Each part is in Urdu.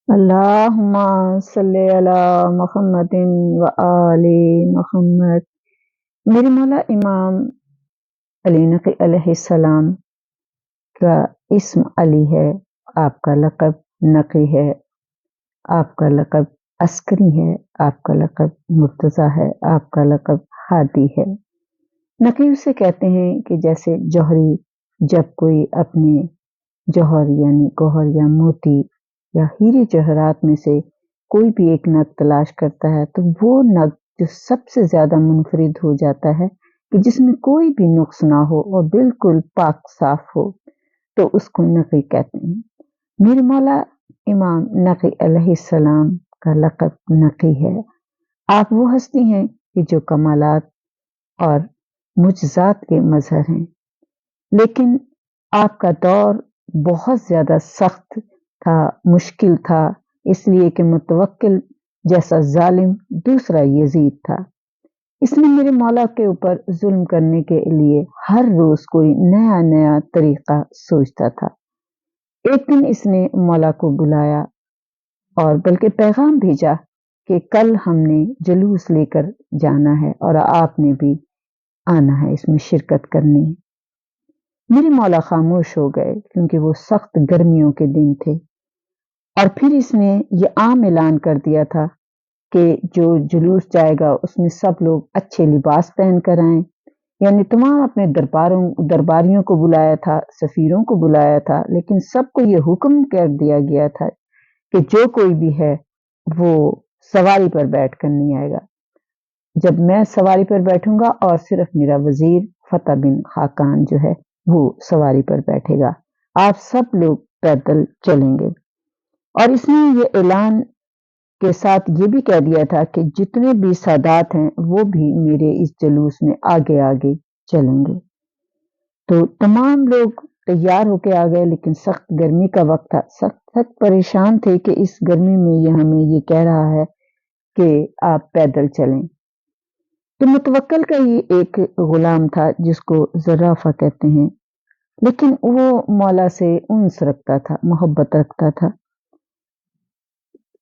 اللہم صلی علی محمد و آل محمد۔ میرے مولا امام علی نقی علیہ السلام کا اسم علی ہے، آپ کا لقب نقی ہے، آپ کا لقب عسکری ہے، آپ کا لقب مرتضیٰ ہے، آپ کا لقب ہادی ہے۔ نقی اسے کہتے ہیں کہ جیسے جوہری جب کوئی اپنے جوہر یعنی گوہر یا موتی یا ہیرے جواہرات میں سے کوئی بھی ایک نگ تلاش کرتا ہے تو وہ نگ جو سب سے زیادہ منفرد ہو جاتا ہے کہ جس میں کوئی بھی نقص نہ ہو اور بالکل پاک صاف ہو تو اس کو نقی کہتے ہیں۔ میرے مولا امام نقی علیہ السلام کا لقب نقی ہے۔ آپ وہ ہستی ہیں کہ جو کمالات اور معجزات کے مظہر ہیں، لیکن آپ کا دور بہت زیادہ سخت تھا، مشکل تھا، اس لیے کہ متوکل جیسا ظالم دوسرا یزید تھا۔ اس نے میرے مولا کے اوپر ظلم کرنے کے لیے ہر روز کوئی نیا نیا طریقہ سوچتا تھا۔ ایک دن اس نے مولا کو بلایا اور بلکہ پیغام بھیجا کہ کل ہم نے جلوس لے کر جانا ہے اور آپ نے بھی آنا ہے، اس میں شرکت کرنی ہے۔ میرے مولا خاموش ہو گئے کیونکہ وہ سخت گرمیوں کے دن تھے، اور پھر اس نے یہ عام اعلان کر دیا تھا کہ جو جلوس جائے گا اس میں سب لوگ اچھے لباس پہن کر آئیں، یعنی تمام اپنے درباریوں کو بلایا تھا، سفیروں کو بلایا تھا، لیکن سب کو یہ حکم کر دیا گیا تھا کہ جو کوئی بھی ہے وہ سواری پر بیٹھ کر نہیں آئے گا۔ جب میں سواری پر بیٹھوں گا اور صرف میرا وزیر فتح بن خاقان جو ہے وہ سواری پر بیٹھے گا، آپ سب لوگ پیدل چلیں گے۔ اور اس نے یہ اعلان کے ساتھ یہ بھی کہہ دیا تھا کہ جتنے بھی سادات ہیں وہ بھی میرے اس جلوس میں آگے آگے چلیں گے۔ تو تمام لوگ تیار ہو کے آ گئے، لیکن سخت گرمی کا وقت تھا، سخت پریشان تھے کہ اس گرمی میں یہ ہمیں یہ کہہ رہا ہے کہ آپ پیدل چلیں۔ تو متوکل کا ہی ایک غلام تھا جس کو زرافہ کہتے ہیں، لیکن وہ مولا سے انس رکھتا تھا، محبت رکھتا تھا۔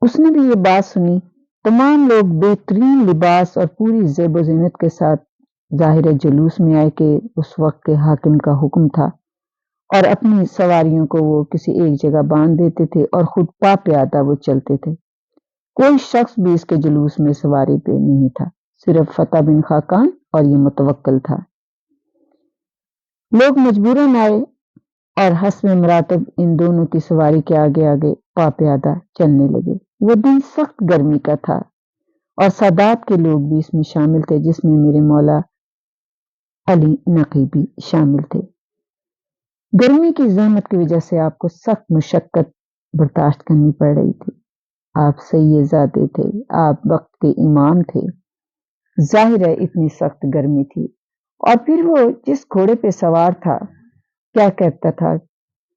اس نے بھی یہ بات سنی۔ تمام لوگ بہترین لباس اور پوری زیب و زینت کے ساتھ ظاہر جلوس میں آئے کہ اس وقت کے حاکم کا حکم تھا، اور اپنی سواریوں کو وہ کسی ایک جگہ باندھ دیتے تھے اور خود پا پیادہ وہ چلتے تھے۔ کوئی شخص بھی اس کے جلوس میں سواری پہ نہیں تھا، صرف فتح بن خاقان اور یہ متوکل تھا۔ لوگ مجبوراً آئے اور حسب مراتب ان دونوں کی سواری کے آگے آگے پا پیادہ چلنے لگے۔ وہ دن سخت گرمی کا تھا اور سادات کے لوگ بھی اس میں شامل تھے، جس میں میرے مولا علی نقی بھی شامل تھے۔ گرمی کی زحمت کی وجہ سے آپ کو سخت مشقت برداشت کرنی پڑ رہی تھی۔ آپ سید زادے تھے، آپ وقت کے امام تھے، ظاہر ہے اتنی سخت گرمی تھی۔ اور پھر وہ جس گھوڑے پہ سوار تھا کیا کہتا تھا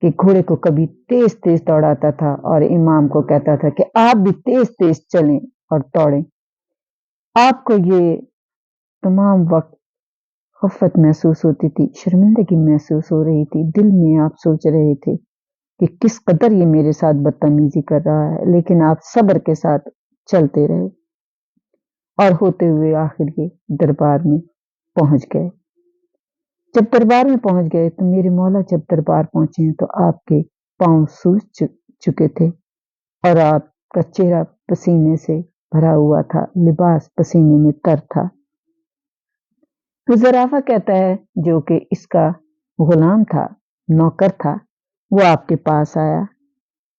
کہ گھوڑے کو کبھی تیز تیز دوڑاتا تھا اور امام کو کہتا تھا کہ آپ بھی تیز تیز چلیں اور دوڑیں۔ آپ کو یہ تمام وقت خفت محسوس ہوتی تھی، شرمندگی محسوس ہو رہی تھی، دل میں آپ سوچ رہے تھے کہ کس قدر یہ میرے ساتھ بدتمیزی کر رہا ہے، لیکن آپ صبر کے ساتھ چلتے رہے اور ہوتے ہوئے آخر یہ دربار میں پہنچ گئے۔ جب دربار میں پہنچ گئے تو میرے مولا جب دربار پہنچے ہیں تو آپ کے پاؤں سوج چکے تھے اور آپ کا چہرہ پسینے سے بھرا ہوا تھا، لباس پسینے میں تر تھا۔ تو زرافہ کہتا ہے جو کہ اس کا غلام تھا، نوکر تھا، وہ آپ کے پاس آیا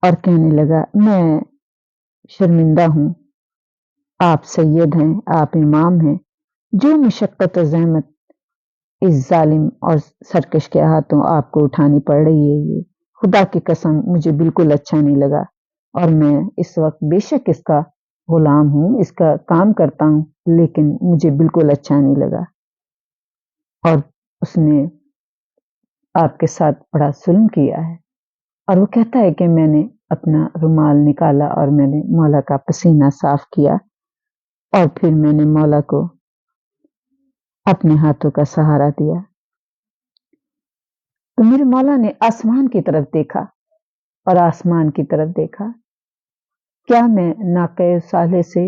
اور کہنے لگا میں شرمندہ ہوں، آپ سید ہیں، آپ امام ہیں، جو مشقت و زحمت اس ظالم اور سرکش کے ہاتھوں آپ کو اٹھانی پڑ رہی ہے، یہ خدا کی قسم مجھے بالکل اچھا نہیں لگا، اور میں اس وقت بے شک اس کا غلام ہوں، اس کا کام کرتا ہوں، لیکن مجھے بالکل اچھا نہیں لگا۔ اور اس نے آپ کے ساتھ بڑا ظلم کیا ہے۔ اور وہ کہتا ہے کہ میں نے اپنا رومال نکالا اور میں نے مولا کا پسینہ صاف کیا اور پھر میں نے مولا کو اپنے ہاتھوں کا سہارا دیا۔ تو میرے مولا نے آسمان کی طرف دیکھا اور آسمان کی طرف دیکھا کیا میں ناقہ صالح سے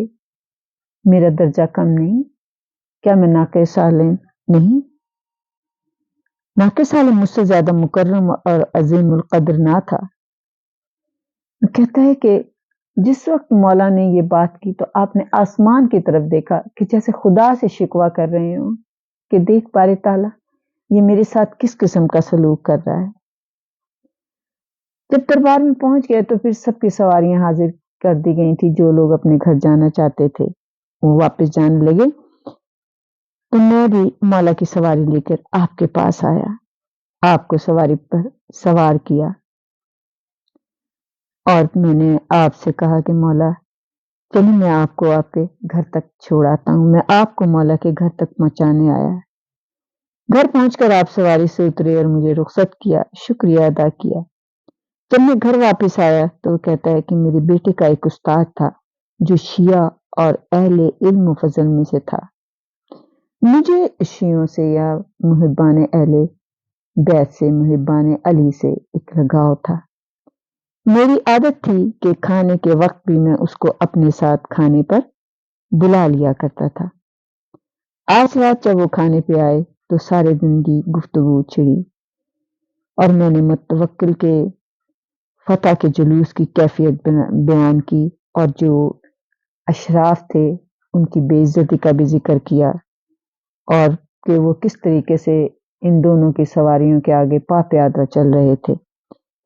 میرا درجہ کم نہیں؟ کیا میں ناقہ صالح نہیں؟ ناقہ صالح مجھ سے زیادہ مکرم اور عظیم القدر نہ تھا۔ کہتا ہے کہ جس وقت مولا نے یہ بات کی تو آپ نے آسمان کی طرف دیکھا کہ جیسے خدا سے شکوہ کر رہے ہوں کہ دیکھ باری تعالیٰ یہ میرے ساتھ کس قسم کا سلوک کر رہا ہے۔ جب دربار میں پہنچ گئے تو پھر سب کی سواریاں حاضر کر دی گئی تھی، جو لوگ اپنے گھر جانا چاہتے تھے وہ واپس جانے لگے، تو میں بھی مولا کی سواری لے کر آپ کے پاس آیا، آپ کو سواری پر سوار کیا اور میں نے آپ سے کہا کہ مولا چلیے میں آپ کو آپ کے گھر تک چھوڑاتا ہوں۔ میں آپ کو مولا کے گھر تک پہنچانے آیا۔ گھر پہنچ کر آپ سواری سے اترے اور مجھے رخصت کیا، شکریہ ادا کیا۔ جب میں گھر واپس آیا تو وہ کہتا ہے کہ میرے بیٹے کا ایک استاد تھا جو شیعہ اور اہل علم و فضل میں سے تھا۔ مجھے شیعوں سے یا محبان اہل بیت سے، محبان علی سے ایک لگاؤ تھا۔ میری عادت تھی کہ کھانے کے وقت بھی میں اس کو اپنے ساتھ کھانے پر بلا لیا کرتا تھا۔ آج رات جب وہ کھانے پہ آئے تو سارے دن کی گفتگو چھڑی اور میں نے متوکل کے فتح کے جلوس کی کیفیت بیان کی اور جو اشراف تھے ان کی بے عزتی کا بھی ذکر کیا اور کہ وہ کس طریقے سے ان دونوں کی سواریوں کے آگے پا پیادہ چل رہے تھے۔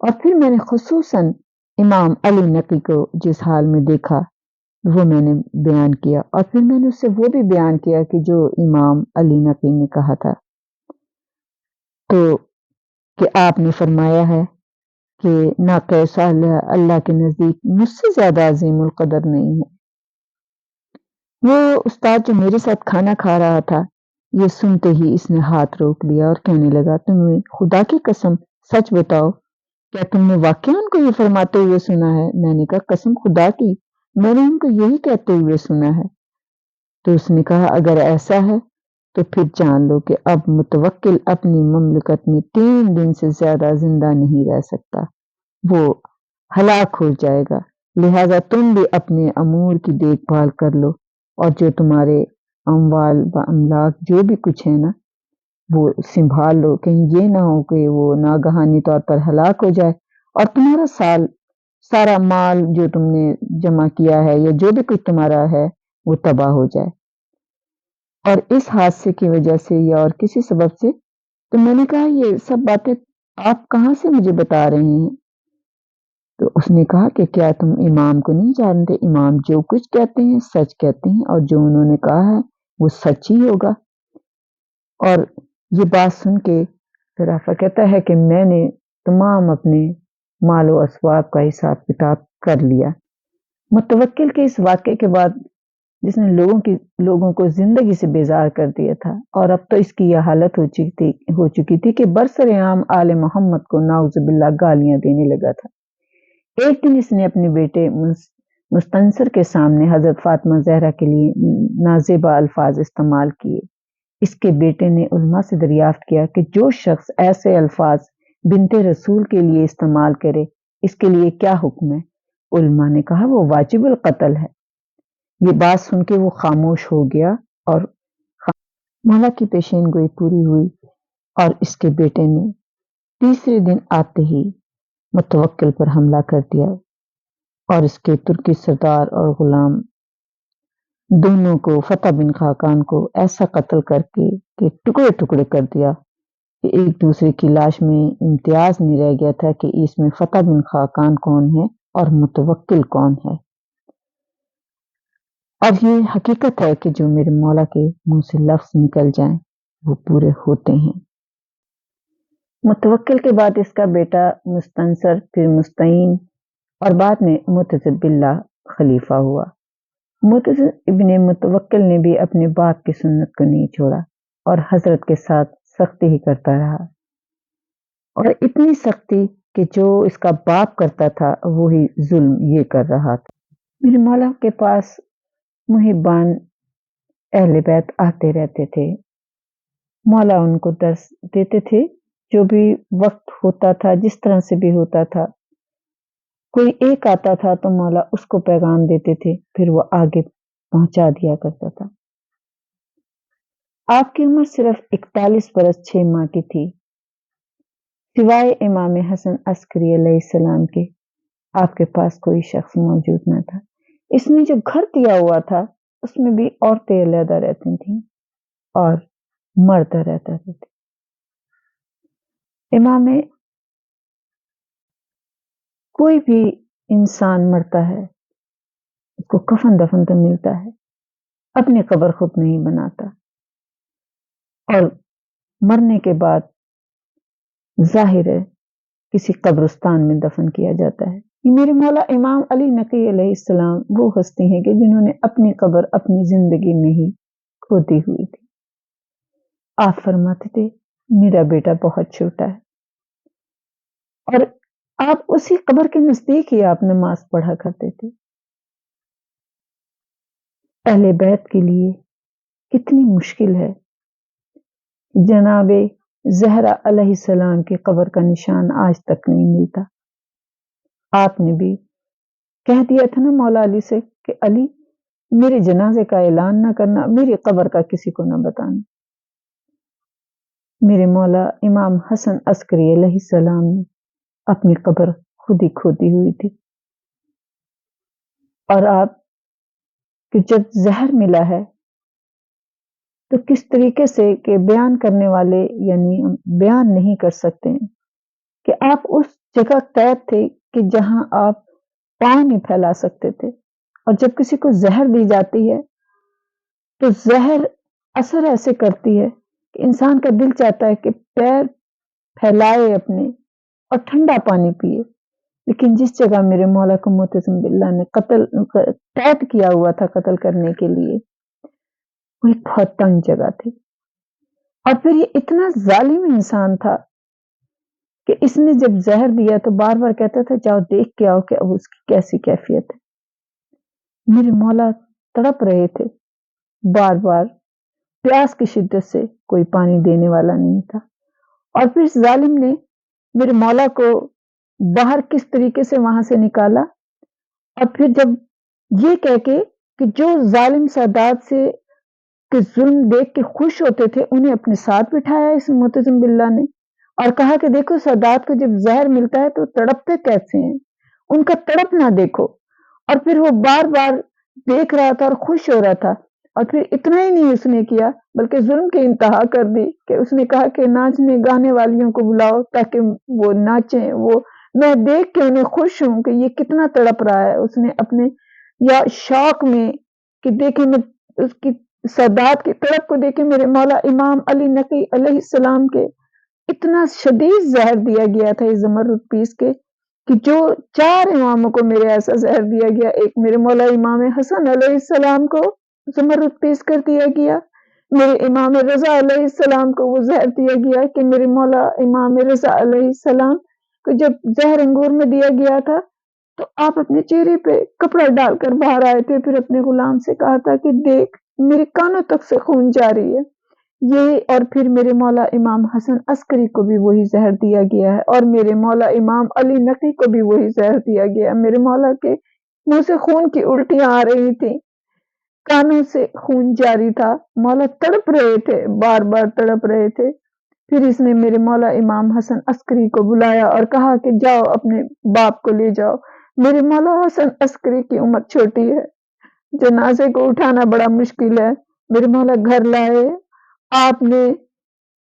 اور پھر میں نے خصوصاً امام علی نقی کو جس حال میں دیکھا وہ میں نے بیان کیا، اور پھر میں نے اس سے وہ بھی بیان کیا کہ جو امام علی نقی نے کہا تھا تو کہ آپ نے فرمایا ہے کہ ناقہ صالح اللہ کے نزدیک مجھ سے زیادہ عظیم القدر نہیں ہے۔ وہ استاد جو میرے ساتھ کھانا کھا رہا تھا یہ سنتے ہی اس نے ہاتھ روک لیا اور کہنے لگا تمہیں خدا کی قسم سچ بتاؤ، کیا تم نے واقعا ان کو یہ فرماتے ہوئے سنا ہے؟ میں نے کہا قسم خدا کی میں نے ان کو یہی کہتے ہوئے سنا ہے۔ تو اس نے کہا اگر ایسا ہے تو پھر جان لو کہ اب متوکل اپنی مملکت میں 3 دن سے زیادہ زندہ نہیں رہ سکتا، وہ ہلاک ہو جائے گا، لہذا تم بھی اپنے امور کی دیکھ بھال کر لو اور جو تمہارے اموال و املاک جو بھی کچھ ہے نا وہ سنبھال لو، کہیں یہ نہ ہو کہ وہ ناگہانی طور پر ہلاک ہو جائے اور تمہارا سارا مال جو تم نے جمع کیا ہے یا جو بھی کچھ تمہارا ہے وہ تباہ ہو جائے اور اس حادثے کی وجہ سے یا اور کسی سبب سے۔ تو میں نے کہا یہ سب باتیں آپ کہاں سے مجھے بتا رہے ہیں؟ تو اس نے کہا کہ کیا تم امام کو نہیں جانتے؟ امام جو کچھ کہتے ہیں سچ کہتے ہیں اور جو انہوں نے کہا ہے وہ سچ ہی ہوگا۔ اور یہ بات سن کے رافع کہتا ہے کہ میں نے تمام اپنے مال و اسباب کا حساب کتاب کر لیا۔ متوکل کے اس واقعے کے بعد جس نے لوگوں کو زندگی سے بیزار کر دیا تھا اور اب تو اس کی یہ حالت ہو چکی تھی کہ برسر عام آل محمد کو نعوذ باللہ گالیاں دینے لگا تھا۔ ایک دن اس نے اپنے بیٹے مستنصر کے سامنے حضرت فاطمہ زہرا کے لیے نازیبا الفاظ استعمال کیے۔ اس کے بیٹے نے علماء سے دریافت کیا کہ جو شخص ایسے الفاظ بنت رسول کے لیے استعمال کرے اس کے لیے کیا حکم ہے؟ علماء نے کہا وہ واجب القتل ہے۔ یہ بات سن کے وہ خاموش ہو گیا اور مولا کی پیشین گوئی پوری ہوئی اور اس کے بیٹے نے تیسرے دن آتے ہی متوکل پر حملہ کر دیا اور اس کے ترکی سردار اور غلام دونوں کو فتح بن خاقان کو ایسا قتل کر کے کہ ٹکڑے ٹکڑے کر دیا کہ ایک دوسرے کی لاش میں امتیاز نہیں رہ گیا تھا کہ اس میں فتح بن خاقان کون ہے اور متوکل کون ہے۔ اور یہ حقیقت ہے کہ جو میرے مولا کے منہ سے لفظ نکل جائیں وہ پورے ہوتے ہیں۔ متوکل کے بعد اس کا بیٹا مستنصر، پھر مستعین اور بعد میں متزب باللہ خلیفہ ہوا۔ متزب ابن متوکل نے بھی اپنے باپ کی سنت کو نہیں چھوڑا اور حضرت کے ساتھ سختی ہی کرتا رہا، اور اتنی سختی کہ جو اس کا باپ کرتا تھا وہی ظلم یہ کر رہا تھا۔ میرے مولا کے پاس محبان اہل بیت آتے رہتے تھے، مولا ان کو درس دیتے تھے جو بھی وقت ہوتا تھا جس طرح سے بھی ہوتا تھا، کوئی ایک آتا تھا تو مولا اس کو پیغام دیتے تھے، پھر وہ آگے پہنچا دیا کرتا تھا۔ آپ کی عمر صرف 41 برس 6 ماہ کی تھی۔ سوائے امام حسن عسکری علیہ السلام کے آپ کے پاس کوئی شخص موجود نہ تھا۔ اس نے جو گھر دیا ہوا تھا اس میں بھی عورتیں علیحدہ رہتی تھیں اور مرد رہتا تھے۔ امام کوئی بھی انسان مرتا ہے اس کو کفن دفن تو ملتا ہے، اپنی قبر خود نہیں بناتا، اور مرنے کے بعد ظاہر ہے کسی قبرستان میں دفن کیا جاتا ہے۔ یہ میرے مولا امام علی نقی علیہ السلام وہ ہستی ہیں کہ جنہوں نے اپنی قبر اپنی زندگی میں ہی کھودی ہوئی تھی۔ آپ فرماتے تھے میرا بیٹا بہت چھوٹا ہے، اور آپ اسی قبر کے نزدیک ہی آپ نماز پڑھا کرتے تھے۔ اہل بیت کے لیے کتنی مشکل ہے، جناب زہرا علیہ السلام کی قبر کا نشان آج تک نہیں ملتا۔ آپ نے بھی کہہ دیا تھا نا مولا علی سے کہ علی میرے جنازے کا اعلان نہ کرنا، میری قبر کا کسی کو نہ بتانا۔ میرے مولا امام حسن عسکری علیہ السلام نے اپنی قبر خود ہی کھودی ہوئی تھی، اور آپ کہ جب زہر ملا ہے تو کس طریقے سے کہ بیان کرنے والے یعنی بیان نہیں کر سکتے ہیں کہ آپ اس جگہ قید تھے کہ جہاں آپ پاؤں نہیں پھیلا سکتے تھے، اور جب کسی کو زہر دی جاتی ہے تو زہر اثر ایسے کرتی ہے کہ انسان کا دل چاہتا ہے کہ پیر پھیلائے اپنے اور ٹھنڈا پانی پیے، لیکن جس جگہ میرے مولا کو معتصم باللہ نے قید کیا ہوا تھا قتل کرنے کے لیے، وہ ایک بہت تنگ جگہ تھی، اور پھر یہ اتنا ظالم انسان تھا کہ اس نے جب زہر دیا تو بار بار کہتا تھا جاؤ دیکھ کے آؤ کہ اب اس کی کیسی کیفیت ہے۔ میرے مولا تڑپ رہے تھے، بار بار پیاس کی شدت سے کوئی پانی دینے والا نہیں تھا، اور پھر ظالم نے میرے مولا کو باہر کس طریقے سے وہاں سے نکالا، اور پھر جب یہ کہہ کے کہ جو ظالم سادات سے کہ ظلم دیکھ کے خوش ہوتے تھے انہیں اپنے ساتھ بٹھایا اس معتصم باللہ نے، اور کہا کہ دیکھو سادات کو جب زہر ملتا ہے تو تڑپتے کیسے ہیں، ان کا تڑپ نہ دیکھو، اور پھر وہ بار بار دیکھ رہا تھا اور خوش ہو رہا تھا، اور پھر اتنا ہی نہیں اس نے کیا بلکہ ظلم کی انتہا کر دی کہ اس نے کہا کہ ناچنے گانے والیوں کو بلاؤ تاکہ وہ ناچیں، وہ میں دیکھ کے انہیں خوش ہوں کہ یہ کتنا تڑپ رہا ہے۔ اس نے اپنے یا شوق میں کہ دیکھیں میں اس کی سادات کی تڑپ کو دیکھیں، میرے مولا امام علی نقی علیہ السلام کے اتنا شدید زہر دیا گیا تھا اس زمرد پیس کے کہ جو 4 اماموں کو میرے ایسا زہر دیا گیا، ایک میرے مولا امام حسن علیہ السلام کو زمرد پیس کر دیا گیا، میرے امام رضا علیہ السلام کو وہ زہر دیا گیا کہ میرے مولا امام رضا علیہ السلام کو جب زہر انگور میں دیا گیا تھا تو آپ اپنے چہرے پہ کپڑا ڈال کر باہر آئے تھے، پھر اپنے غلام سے کہا تھا کہ دیکھ میرے کانوں تک سے خون جاری ہے یہ، اور پھر میرے مولا امام حسن عسکری کو بھی وہی زہر دیا گیا ہے، اور میرے مولا امام علی نقی کو بھی وہی زہر دیا گیا۔ میرے مولا کے منہ سے خون کی الٹیاں آ رہی تھیں، کانوں سے خون جاری تھا، مولا تڑپ رہے تھے، بار بار تڑپ رہے تھے۔ پھر اس نے میرے مولا امام حسن عسکری کو بلایا اور کہا کہ جاؤ اپنے باپ کو لے جاؤ۔ میرے مولا حسن عسکری کی عمر چھوٹی ہے، جنازے کو اٹھانا بڑا مشکل ہے، میرے مولا گھر لائے، آپ نے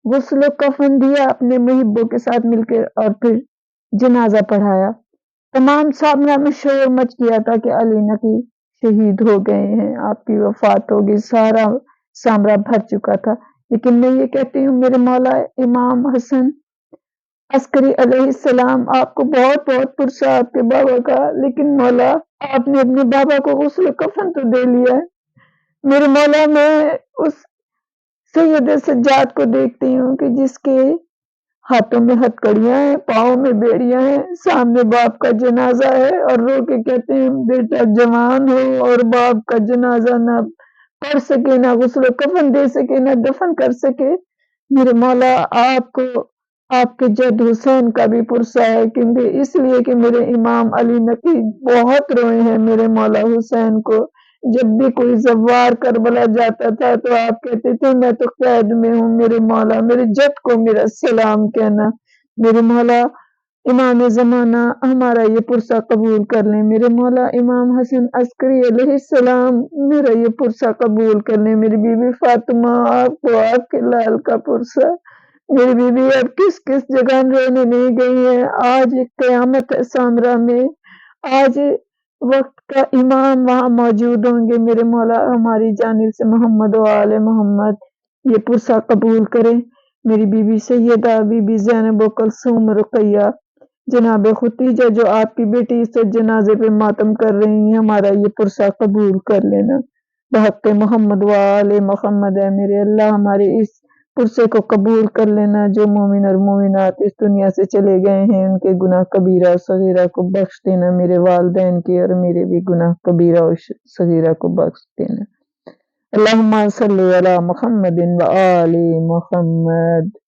غسل و کفن دیا اپنے محبوں کے ساتھ مل کے، اور پھر جنازہ پڑھایا۔ تمام سامرا میں شور مچ گیا تھا کہ علی نقی شہید ہو گئے ہیں، آپ کی وفات ہوگی، سارا سامرا بھر چکا تھا، لیکن میں یہ کہتی ہوں میرے مولا امام حسن عسکری علیہ السلام آپ کو بہت بہت پرسہ آپ کے بابا کا، لیکن مولا آپ نے اپنے بابا کو غسل و کفن تو دے لیا ہے۔ میرے مولا میں اس سید سجاد کو دیکھتی ہوں کہ جس کے ہاتھوں میں ہتکڑیاں ہیں، پاؤں میں بیڑیاں ہیں، سامنے باپ کا جنازہ ہے اور رو کے کہتے ہیں بیٹا جوان ہو اور باپ کا جنازہ نہ پڑھ سکے، نہ غسل و کفن دے سکے، نہ دفن کر سکے۔ میرے مولا آپ کو آپ کے جد حسین کا بھی پرسہ ہے، کیونکہ اس لیے کہ میرے امام علی نقی بہت روئے ہیں میرے مولا حسین کو۔ جب بھی کوئی زوار کربلا جاتا تھا تو آپ کہتے تھے میں تو قید میں ہوں میرے مولا، میرے جد کو میرا سلام کہنا۔ میرے مولا امام زمانہ ہمارا یہ پرسہ قبول کر لیں، میرے مولا امام حسن عسکری علیہ السلام میرا یہ پرسہ قبول کر لیں، میری بی بی فاطمہ آپ کو آپ کے لال کا پرسہ۔ میری بی بی اب کس کس جگہ رونے نہیں گئی ہے، آج قیامت ہے سامرا میں، آج وقت کا امام وہاں موجود ہوں گے، میرے مولا ہماری جانب سے محمد و آل محمد یہ پرسہ قبول کریں۔ میری بی بی سیدہ بی بی زینب و کلثوم رقیہ جناب ختیجہ جو آپ کی بیٹی اس جنازے پہ ماتم کر رہی ہیں، ہمارا یہ پرسہ قبول کر لینا بحق محمد و آل محمد ہے میرے اللہ، ہمارے اس پرسے کو قبول کر لینا۔ جو مومن اور مومنات اس دنیا سے چلے گئے ہیں ان کے گناہ کبیرہ صغیرہ کو بخش دینا، میرے والدین کے اور میرے بھی گناہ کبیرہ اور صغیرہ کو بخش دینا۔ اللہم صلی علی محمد و آل محمد۔